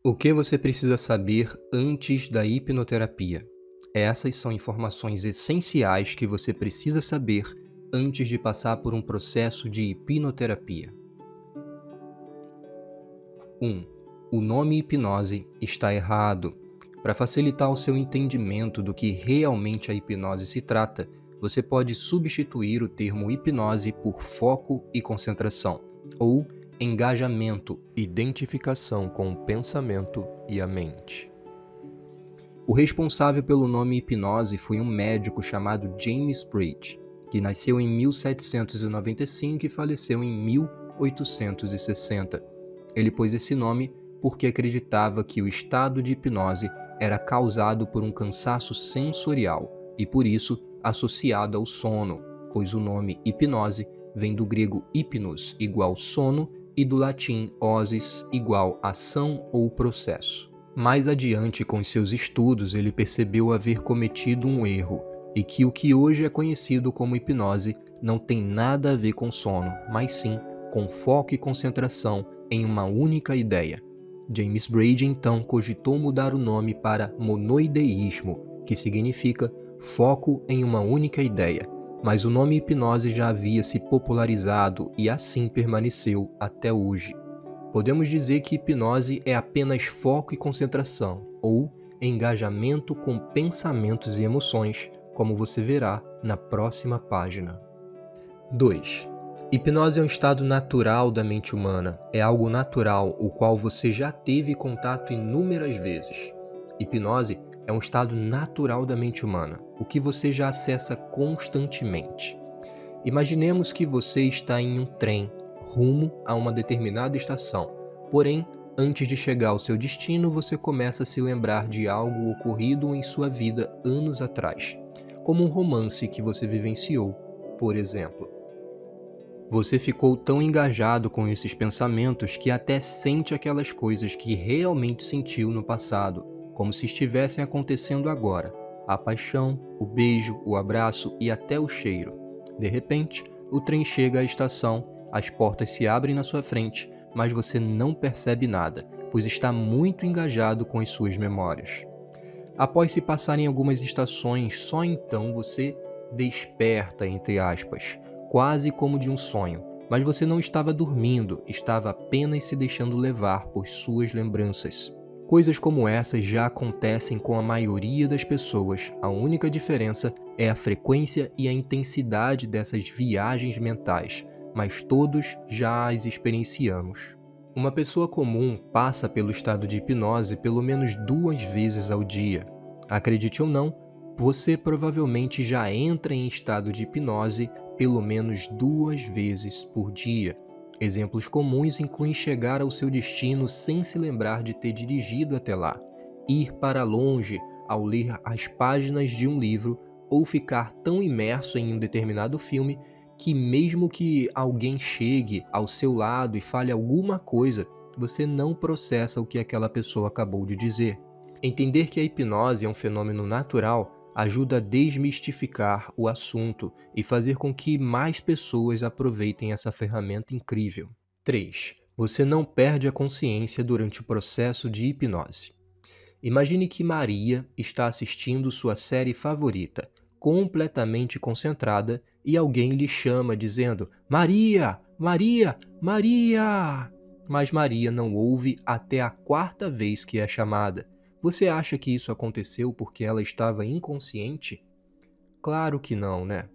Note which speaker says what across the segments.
Speaker 1: O que você precisa saber antes da hipnoterapia? Essas são informações essenciais que você precisa saber antes de passar por um processo de hipnoterapia. 1. O nome hipnose está errado. Para facilitar o seu entendimento do que realmente a hipnose se trata, você pode substituir o termo hipnose por foco e concentração, ou engajamento, identificação com o pensamento e a mente. O responsável pelo nome hipnose foi um médico chamado James Braid, que nasceu em 1795 e faleceu em 1860. Ele pôs esse nome porque acreditava que o estado de hipnose era causado por um cansaço sensorial e, por isso, associado ao sono, pois o nome hipnose vem do grego hypnos, igual sono, e do latim osis, igual ação ou processo. Mais adiante, com seus estudos, ele percebeu haver cometido um erro e que o que hoje é conhecido como hipnose não tem nada a ver com sono, mas sim com foco e concentração em uma única ideia. James Braid então cogitou mudar o nome para monoideísmo, que significa foco em uma única ideia, mas o nome hipnose já havia se popularizado e assim permaneceu até hoje. Podemos dizer que hipnose é apenas foco e concentração, ou engajamento com pensamentos e emoções, como você verá na próxima página. 2. Hipnose é um estado natural da mente humana. É algo natural, o qual você já teve contato inúmeras vezes. Hipnose é um estado natural da mente humana, o que você já acessa constantemente. Imaginemos que você está em um trem rumo a uma determinada estação. Porém, antes de chegar ao seu destino, você começa a se lembrar de algo ocorrido em sua vida anos atrás, como um romance que você vivenciou, por exemplo. Você ficou tão engajado com esses pensamentos que até sente aquelas coisas que realmente sentiu no passado, como se estivessem acontecendo agora. A paixão, o beijo, o abraço e até o cheiro. De repente, o trem chega à estação, as portas se abrem na sua frente, mas você não percebe nada, pois está muito engajado com as suas memórias. Após se passarem algumas estações, só então você desperta, entre aspas, quase como de um sonho, mas você não estava dormindo, estava apenas se deixando levar por suas lembranças. Coisas como essas já acontecem com a maioria das pessoas, a única diferença é a frequência e a intensidade dessas viagens mentais, mas todos já as experienciamos. Uma pessoa comum passa pelo estado de hipnose pelo menos 2 vezes ao dia. Acredite ou não, você provavelmente já entra em estado de hipnose pelo menos 2 vezes por dia. Exemplos comuns incluem chegar ao seu destino sem se lembrar de ter dirigido até lá, ir para longe ao ler as páginas de um livro ou ficar tão imerso em um determinado filme que mesmo que alguém chegue ao seu lado e fale alguma coisa, você não processa o que aquela pessoa acabou de dizer. Entender que a hipnose é um fenômeno natural ajuda a desmistificar o assunto e fazer com que mais pessoas aproveitem essa ferramenta incrível. 3. Você não perde a consciência durante o processo de hipnose. Imagine que Maria está assistindo sua série favorita, completamente concentrada, e alguém lhe chama dizendo: Maria! Maria! Maria! Mas Maria não ouve até a 4ª vez que é chamada. Você acha que isso aconteceu porque ela estava inconsciente? Claro que não, né?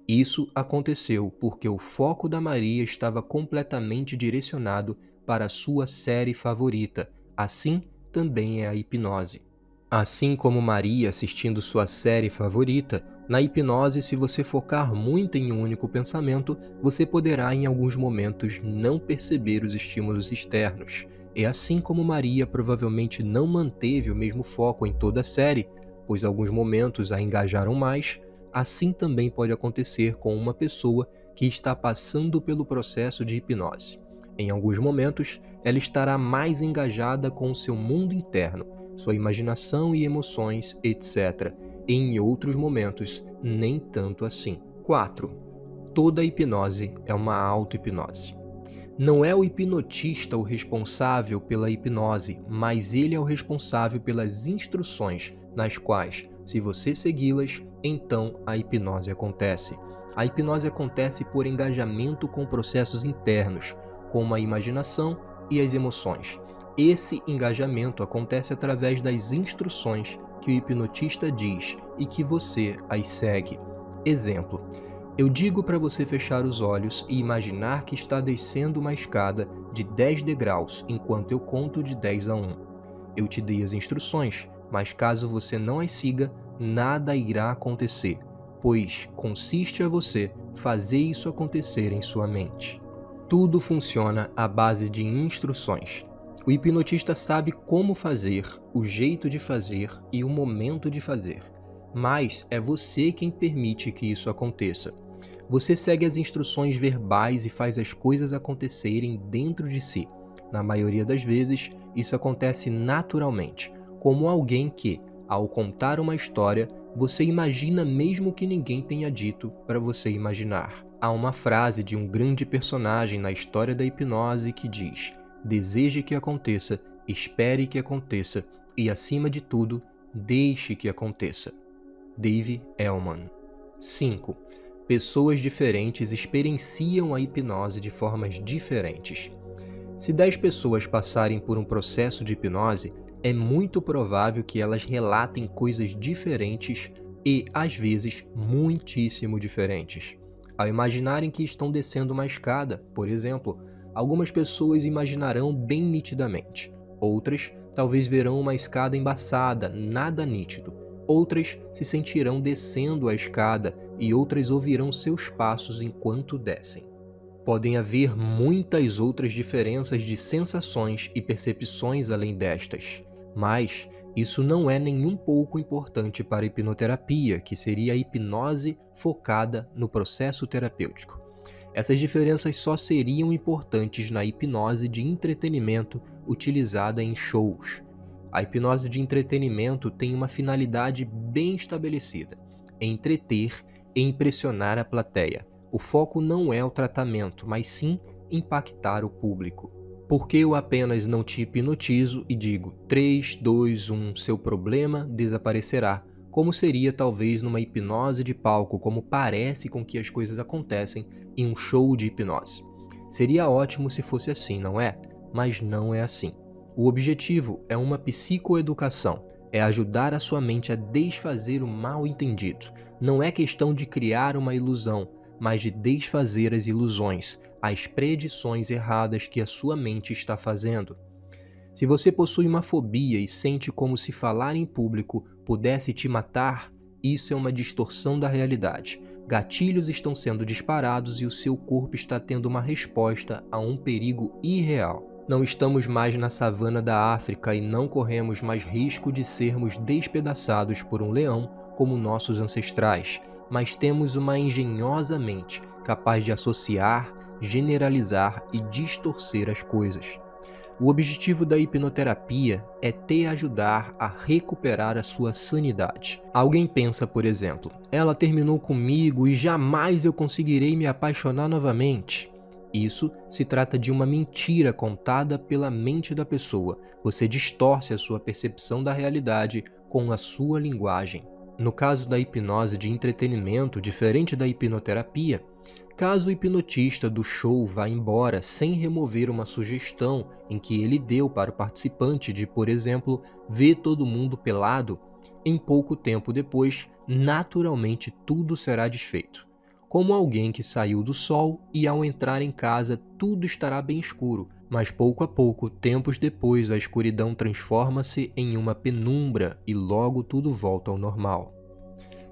Speaker 1: Isso aconteceu porque o foco da Maria estava completamente direcionado para a sua série favorita. Assim também é a hipnose. Assim como Maria assistindo sua série favorita, na hipnose, se você focar muito em um único pensamento, você poderá em alguns momentos não perceber os estímulos externos. E assim como Maria provavelmente não manteve o mesmo foco em toda a série, pois alguns momentos a engajaram mais, assim também pode acontecer com uma pessoa que está passando pelo processo de hipnose. Em alguns momentos, ela estará mais engajada com o seu mundo interno, sua imaginação e emoções, etc. E em outros momentos, nem tanto assim. 4. Toda hipnose é uma auto-hipnose. Não é o hipnotista o responsável pela hipnose, mas ele é o responsável pelas instruções, nas quais, se você segui-las, então a hipnose acontece. A hipnose acontece por engajamento com processos internos, como a imaginação e as emoções. Esse engajamento acontece através das instruções que o hipnotista diz e que você as segue. Exemplo: eu digo para você fechar os olhos e imaginar que está descendo uma escada de 10 degraus enquanto eu conto de 10 a 1. Eu te dei as instruções, mas caso você não as siga, nada irá acontecer, pois consiste a você fazer isso acontecer em sua mente. Tudo funciona à base de instruções. O hipnotista sabe como fazer, o jeito de fazer e o momento de fazer, mas é você quem permite que isso aconteça. Você segue as instruções verbais e faz as coisas acontecerem dentro de si. Na maioria das vezes, isso acontece naturalmente, como alguém que, ao contar uma história, você imagina mesmo que ninguém tenha dito para você imaginar. Há uma frase de um grande personagem na história da hipnose que diz: deseje que aconteça, espere que aconteça e, acima de tudo, deixe que aconteça. Dave Elman. 5. Pessoas diferentes experienciam a hipnose de formas diferentes. Se 10 pessoas passarem por um processo de hipnose, é muito provável que elas relatem coisas diferentes e, às vezes, muitíssimo diferentes. Ao imaginarem que estão descendo uma escada, por exemplo, algumas pessoas imaginarão bem nitidamente. Outras talvez verão uma escada embaçada, nada nítido. Outras se sentirão descendo a escada e outras ouvirão seus passos enquanto descem. Podem haver muitas outras diferenças de sensações e percepções além destas, mas isso não é nem um pouco importante para a hipnoterapia, que seria a hipnose focada no processo terapêutico. Essas diferenças só seriam importantes na hipnose de entretenimento utilizada em shows. A hipnose de entretenimento tem uma finalidade bem estabelecida: entreter e impressionar a plateia. O foco não é o tratamento, mas sim impactar o público. Porque eu apenas não te hipnotizo e digo 3, 2, 1, seu problema desaparecerá, como seria talvez numa hipnose de palco, como parece com que as coisas acontecem em um show de hipnose. Seria ótimo se fosse assim, não é? Mas não é assim. O objetivo é uma psicoeducação, é ajudar a sua mente a desfazer o mal-entendido. Não é questão de criar uma ilusão, mas de desfazer as ilusões, as predições erradas que a sua mente está fazendo. Se você possui uma fobia e sente como se falar em público pudesse te matar, isso é uma distorção da realidade. Gatilhos estão sendo disparados e o seu corpo está tendo uma resposta a um perigo irreal. Não estamos mais na savana da África e não corremos mais risco de sermos despedaçados por um leão como nossos ancestrais, mas temos uma engenhosa mente capaz de associar, generalizar e distorcer as coisas. O objetivo da hipnoterapia é te ajudar a recuperar a sua sanidade. Alguém pensa, por exemplo, ela terminou comigo e jamais eu conseguirei me apaixonar novamente. Isso se trata de uma mentira contada pela mente da pessoa. Você distorce a sua percepção da realidade com a sua linguagem. No caso da hipnose de entretenimento, diferente da hipnoterapia, caso o hipnotista do show vá embora sem remover uma sugestão em que ele deu para o participante de, por exemplo, ver todo mundo pelado, em pouco tempo depois, naturalmente tudo será desfeito. Como alguém que saiu do sol e ao entrar em casa tudo estará bem escuro, mas pouco a pouco, tempos depois, a escuridão transforma-se em uma penumbra e logo tudo volta ao normal.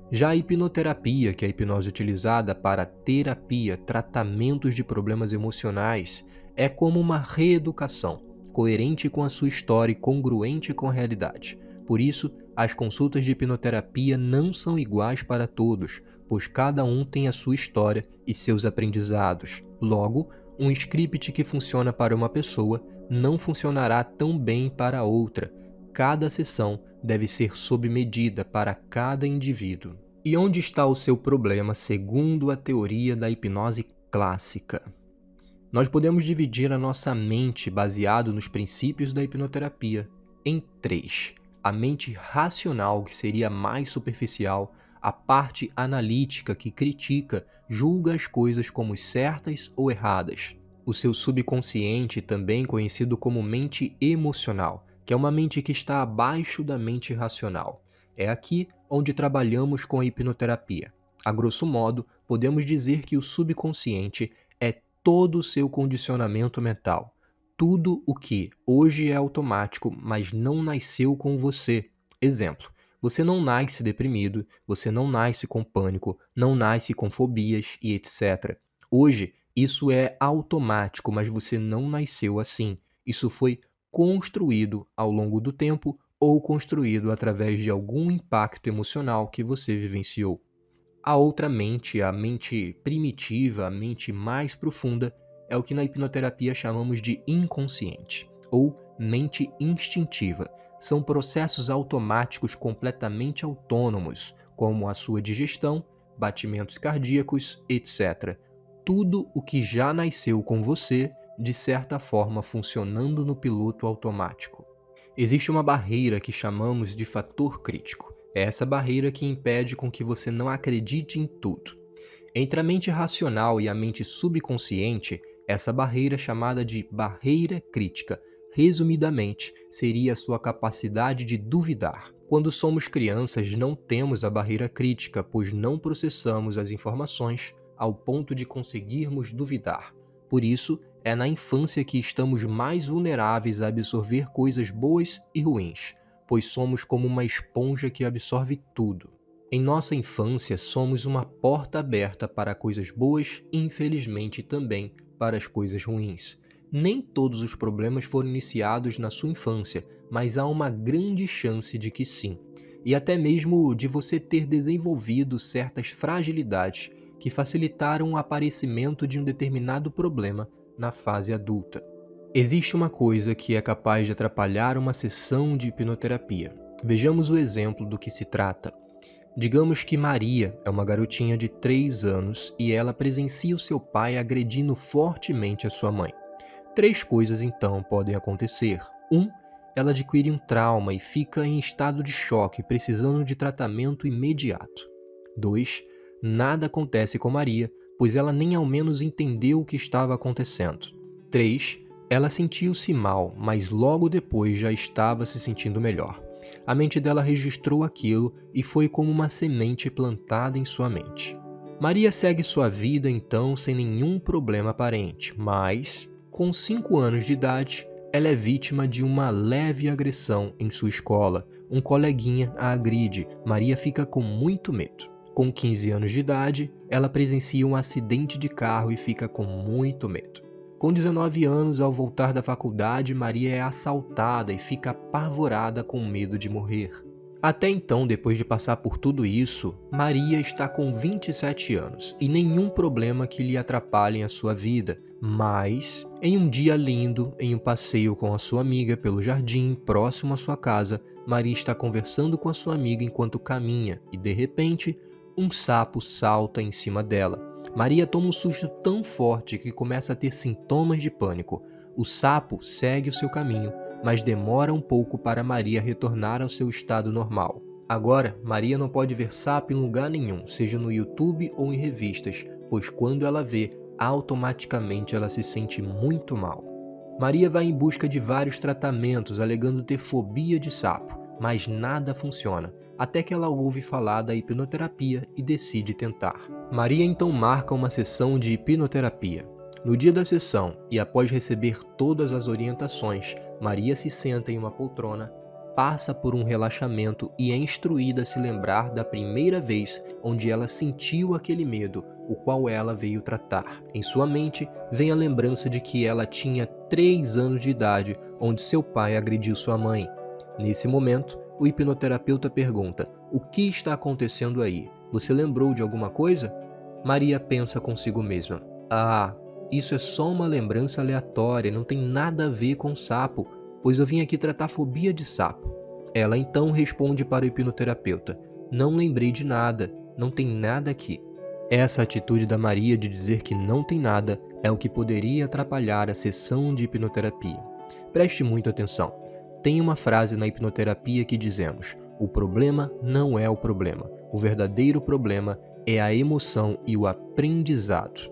Speaker 1: Já a hipnoterapia, que é a hipnose utilizada para terapia, tratamentos de problemas emocionais, é como uma reeducação, coerente com a sua história e congruente com a realidade. Por isso, as consultas de hipnoterapia não são iguais para todos, pois cada um tem a sua história e seus aprendizados. Logo, um script que funciona para uma pessoa não funcionará tão bem para outra. Cada sessão deve ser sob medida para cada indivíduo. E onde está o seu problema segundo a teoria da hipnose clássica? Nós podemos dividir a nossa mente baseado nos princípios da hipnoterapia em três: a mente racional, que seria mais superficial, a parte analítica, que critica, julga as coisas como certas ou erradas, o seu subconsciente, também conhecido como mente emocional, que é uma mente que está abaixo da mente racional. É aqui onde trabalhamos com a hipnoterapia. A grosso modo, podemos dizer que o subconsciente é todo o seu condicionamento mental, tudo o que hoje é automático, mas não nasceu com você. Exemplo: você não nasce deprimido, você não nasce com pânico, não nasce com fobias e etc. Hoje, isso é automático, mas você não nasceu assim. Isso foi construído ao longo do tempo ou construído através de algum impacto emocional que você vivenciou. A outra mente, a mente primitiva, a mente mais profunda, é o que na hipnoterapia chamamos de inconsciente, ou mente instintiva. São processos automáticos completamente autônomos, como a sua digestão, batimentos cardíacos, etc. Tudo o que já nasceu com você, de certa forma funcionando no piloto automático. Existe uma barreira que chamamos de fator crítico. É essa barreira que impede com que você não acredite em tudo. Entre a mente racional e a mente subconsciente, essa barreira é chamada de barreira crítica. Resumidamente, seria a sua capacidade de duvidar. Quando somos crianças, não temos a barreira crítica, pois não processamos as informações ao ponto de conseguirmos duvidar. Por isso, é na infância que estamos mais vulneráveis a absorver coisas boas e ruins, pois somos como uma esponja que absorve tudo. Em nossa infância, somos uma porta aberta para coisas boas e, infelizmente, também para as coisas ruins. Nem todos os problemas foram iniciados na sua infância, mas há uma grande chance de que sim. E até mesmo de você ter desenvolvido certas fragilidades que facilitaram o aparecimento de um determinado problema na fase adulta. Existe uma coisa que é capaz de atrapalhar uma sessão de hipnoterapia. Vejamos o exemplo do que se trata. Digamos que Maria é uma garotinha de 3 anos e ela presencia o seu pai agredindo fortemente a sua mãe. Três coisas então podem acontecer. 1. Ela adquire um trauma e fica em estado de choque, precisando de tratamento imediato. 2. Nada acontece com Maria, pois ela nem ao menos entendeu o que estava acontecendo. 3. Ela sentiu-se mal, mas logo depois já estava se sentindo melhor. A mente dela registrou aquilo e foi como uma semente plantada em sua mente. Maria segue sua vida então sem nenhum problema aparente, mas, com 5 anos de idade, ela é vítima de uma leve agressão em sua escola. Um coleguinha a agride. Maria fica com muito medo. Com 15 anos de idade, ela presencia um acidente de carro e fica com muito medo. Com 19 anos, ao voltar da faculdade, Maria é assaltada e fica apavorada com medo de morrer. Até então, depois de passar por tudo isso, Maria está com 27 anos e nenhum problema que lhe atrapalhe a sua vida. Mas, em um dia lindo, em um passeio com a sua amiga pelo jardim próximo à sua casa, Maria está conversando com a sua amiga enquanto caminha e, de repente, um sapo salta em cima dela. Maria toma um susto tão forte que começa a ter sintomas de pânico. O sapo segue o seu caminho, mas demora um pouco para Maria retornar ao seu estado normal. Agora, Maria não pode ver sapo em lugar nenhum, seja no YouTube ou em revistas, pois quando ela vê, automaticamente ela se sente muito mal. Maria vai em busca de vários tratamentos, alegando ter fobia de sapo, mas nada funciona, até que ela ouve falar da hipnoterapia e decide tentar. Maria então marca uma sessão de hipnoterapia. No dia da sessão, e após receber todas as orientações, Maria se senta em uma poltrona, passa por um relaxamento e é instruída a se lembrar da primeira vez onde ela sentiu aquele medo, o qual ela veio tratar. Em sua mente, vem a lembrança de que ela tinha 3 anos de idade, onde seu pai agrediu sua mãe. Nesse momento, o hipnoterapeuta pergunta: "O que está acontecendo aí? Você lembrou de alguma coisa?" Maria pensa consigo mesma: "Ah, isso é só uma lembrança aleatória, não tem nada a ver com sapo, pois eu vim aqui tratar fobia de sapo." Ela então responde para o hipnoterapeuta: "Não lembrei de nada, não tem nada aqui." Essa atitude da Maria de dizer que não tem nada é o que poderia atrapalhar a sessão de hipnoterapia. Preste muita atenção. Tem uma frase na hipnoterapia que dizemos: o problema não é o problema. O verdadeiro problema é a emoção e o aprendizado.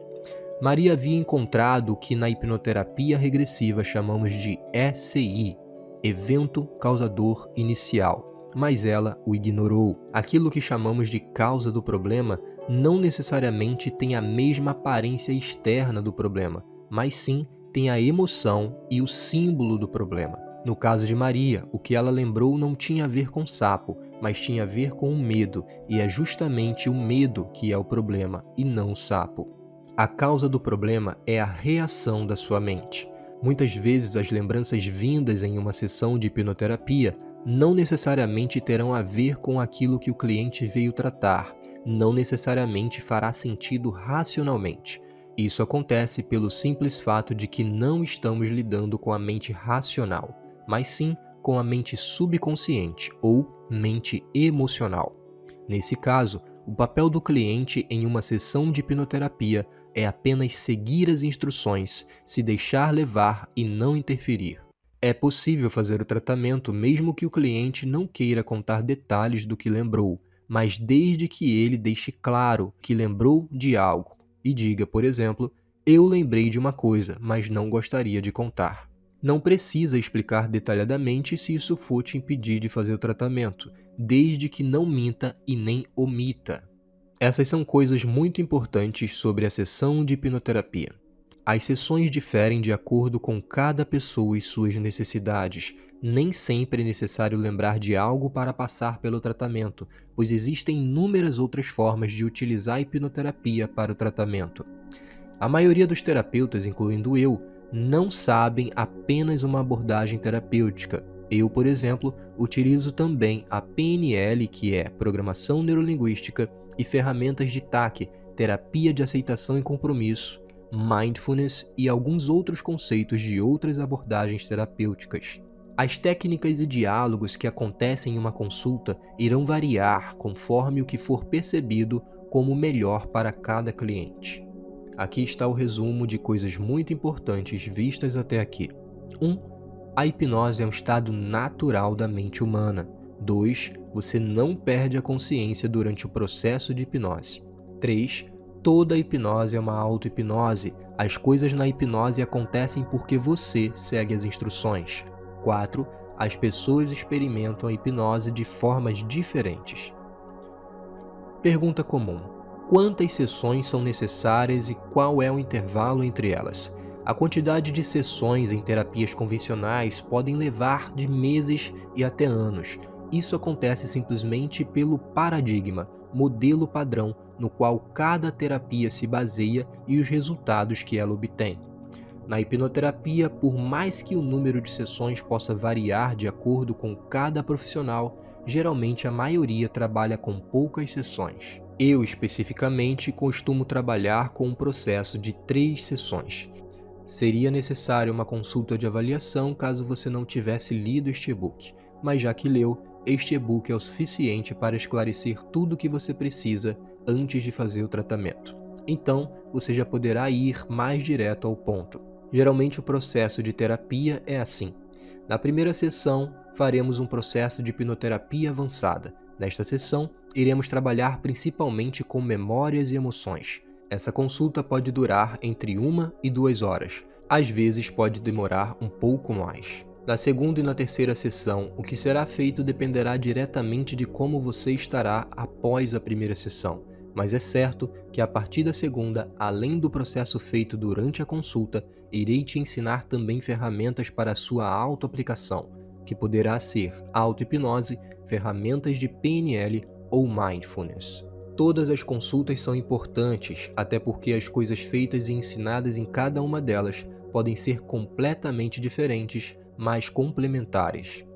Speaker 1: Maria havia encontrado o que na hipnoterapia regressiva chamamos de ECI, Evento Causador Inicial, mas ela o ignorou. Aquilo que chamamos de causa do problema não necessariamente tem a mesma aparência externa do problema, mas sim tem a emoção e o símbolo do problema. No caso de Maria, o que ela lembrou não tinha a ver com sapo, mas tinha a ver com o medo, e é justamente o medo que é o problema, e não o sapo. A causa do problema é a reação da sua mente. Muitas vezes as lembranças vindas em uma sessão de hipnoterapia não necessariamente terão a ver com aquilo que o cliente veio tratar, não necessariamente fará sentido racionalmente. Isso acontece pelo simples fato de que não estamos lidando com a mente racional, mas sim com a mente subconsciente ou mente emocional. Nesse caso, o papel do cliente em uma sessão de hipnoterapia é apenas seguir as instruções, se deixar levar e não interferir. É possível fazer o tratamento mesmo que o cliente não queira contar detalhes do que lembrou, mas desde que ele deixe claro que lembrou de algo e diga, por exemplo, eu lembrei de uma coisa, mas não gostaria de contar. Não precisa explicar detalhadamente se isso for te impedir de fazer o tratamento, desde que não minta e nem omita. Essas são coisas muito importantes sobre a sessão de hipnoterapia. As sessões diferem de acordo com cada pessoa e suas necessidades. Nem sempre é necessário lembrar de algo para passar pelo tratamento, pois existem inúmeras outras formas de utilizar a hipnoterapia para o tratamento. A maioria dos terapeutas, incluindo eu, não sabem apenas uma abordagem terapêutica. Eu, por exemplo, utilizo também a PNL, que é Programação Neurolinguística, e ferramentas de TAC, Terapia de Aceitação e Compromisso, Mindfulness e alguns outros conceitos de outras abordagens terapêuticas. As técnicas e diálogos que acontecem em uma consulta irão variar conforme o que for percebido como melhor para cada cliente. Aqui está o resumo de coisas muito importantes vistas até aqui. 1. A hipnose é um estado natural da mente humana. 2. Você não perde a consciência durante o processo de hipnose. 3. Toda hipnose é uma auto-hipnose. As coisas na hipnose acontecem porque você segue as instruções. 4. As pessoas experimentam a hipnose de formas diferentes. Pergunta comum. Quantas sessões são necessárias e qual é o intervalo entre elas? A quantidade de sessões em terapias convencionais podem levar de meses e até anos. Isso acontece simplesmente pelo paradigma, modelo padrão, no qual cada terapia se baseia e os resultados que ela obtém. Na hipnoterapia, por mais que o número de sessões possa variar de acordo com cada profissional, geralmente a maioria trabalha com poucas sessões. Eu, especificamente, costumo trabalhar com um processo de 3 sessões. Seria necessária uma consulta de avaliação caso você não tivesse lido este e-book, mas já que leu, este e-book é o suficiente para esclarecer tudo o que você precisa antes de fazer o tratamento. Então, você já poderá ir mais direto ao ponto. Geralmente o processo de terapia é assim. Na primeira sessão, faremos um processo de hipnoterapia avançada. Nesta sessão, iremos trabalhar principalmente com memórias e emoções. Essa consulta pode durar entre 1 e 2 horas. Às vezes pode demorar um pouco mais. Na segunda e na terceira sessão, o que será feito dependerá diretamente de como você estará após a primeira sessão. Mas é certo que a partir da segunda, além do processo feito durante a consulta, irei te ensinar também ferramentas para a sua autoaplicação, que poderá ser auto-hipnose, ferramentas de PNL ou Mindfulness. Todas as consultas são importantes, até porque as coisas feitas e ensinadas em cada uma delas podem ser completamente diferentes, mas complementares.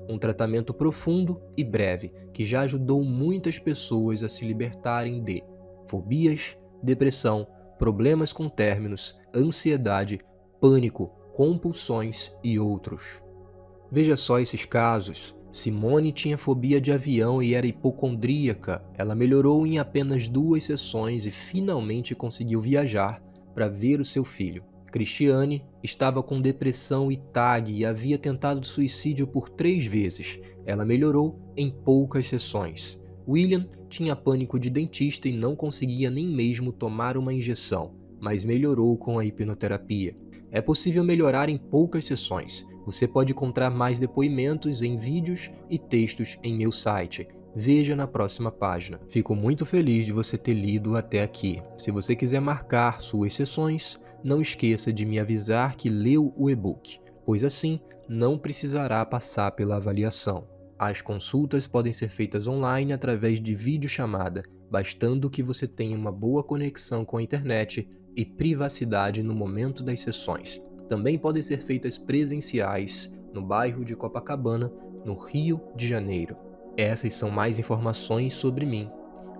Speaker 1: Um tratamento profundo e breve que já ajudou muitas pessoas a se libertarem de fobias, depressão, problemas com términos, ansiedade, pânico, compulsões e outros. Veja só esses casos. Simone tinha fobia de avião e era hipocondríaca. Ela melhorou em apenas 2 sessões e finalmente conseguiu viajar para ver o seu filho. Cristiane estava com depressão e TAG e havia tentado suicídio por 3 vezes. Ela melhorou em poucas sessões. William tinha pânico de dentista e não conseguia nem mesmo tomar uma injeção, mas melhorou com a hipnoterapia. É possível melhorar em poucas sessões. Você pode encontrar mais depoimentos em vídeos e textos em meu site. Veja na próxima página. Fico muito feliz de você ter lido até aqui. Se você quiser marcar suas sessões, não esqueça de me avisar que leu o e-book, pois assim não precisará passar pela avaliação. As consultas podem ser feitas online através de videochamada, bastando que você tenha uma boa conexão com a internet e privacidade no momento das sessões. Também podem ser feitas presenciais no bairro de Copacabana, no Rio de Janeiro. Essas são mais informações sobre mim.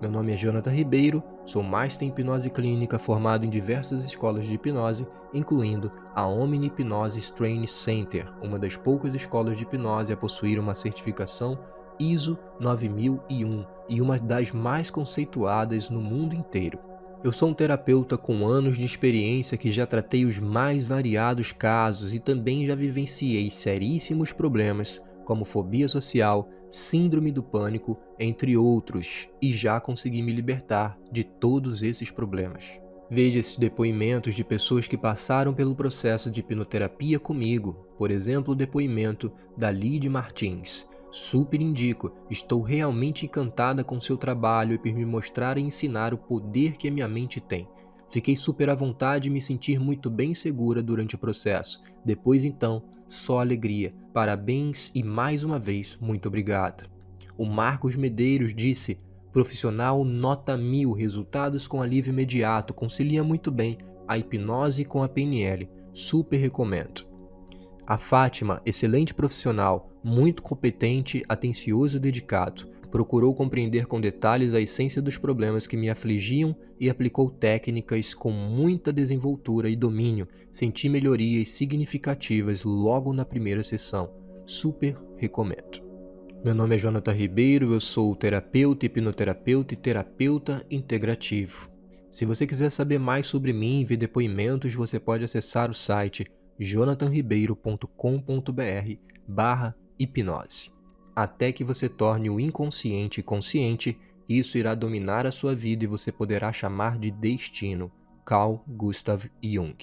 Speaker 1: Meu nome é Jonathan Ribeiro, sou Master em Hipnose Clínica formado em diversas escolas de hipnose, incluindo a Omni Hypnosis Training Center, uma das poucas escolas de hipnose a possuir uma certificação ISO 9001 e uma das mais conceituadas no mundo inteiro. Eu sou um terapeuta com anos de experiência que já tratei os mais variados casos e também já vivenciei seríssimos problemas como fobia social, síndrome do pânico, entre outros, e já consegui me libertar de todos esses problemas. Veja esses depoimentos de pessoas que passaram pelo processo de hipnoterapia comigo, por exemplo, o depoimento da Lide Martins. Super indico, estou realmente encantada com seu trabalho e por me mostrar e ensinar o poder que a minha mente tem. Fiquei super à vontade e me sentir muito bem segura durante o processo. Depois então, só alegria. Parabéns e mais uma vez, muito obrigado. O Marcos Medeiros disse: profissional nota 1000, resultados com alívio imediato, concilia muito bem a hipnose com a PNL. Super recomendo. A Fátima, excelente profissional, muito competente, atencioso e dedicado. Procurou compreender com detalhes a essência dos problemas que me afligiam e aplicou técnicas com muita desenvoltura e domínio. Senti melhorias significativas logo na primeira sessão. Super recomendo. Meu nome é Jonathan Ribeiro, eu sou terapeuta, hipnoterapeuta e terapeuta integrativo. Se você quiser saber mais sobre mim e ver depoimentos, você pode acessar o site jonathanribeiro.com.br/hipnose. Até que você torne o inconsciente consciente, isso irá dominar a sua vida e você poderá chamar de destino. Carl Gustav Jung.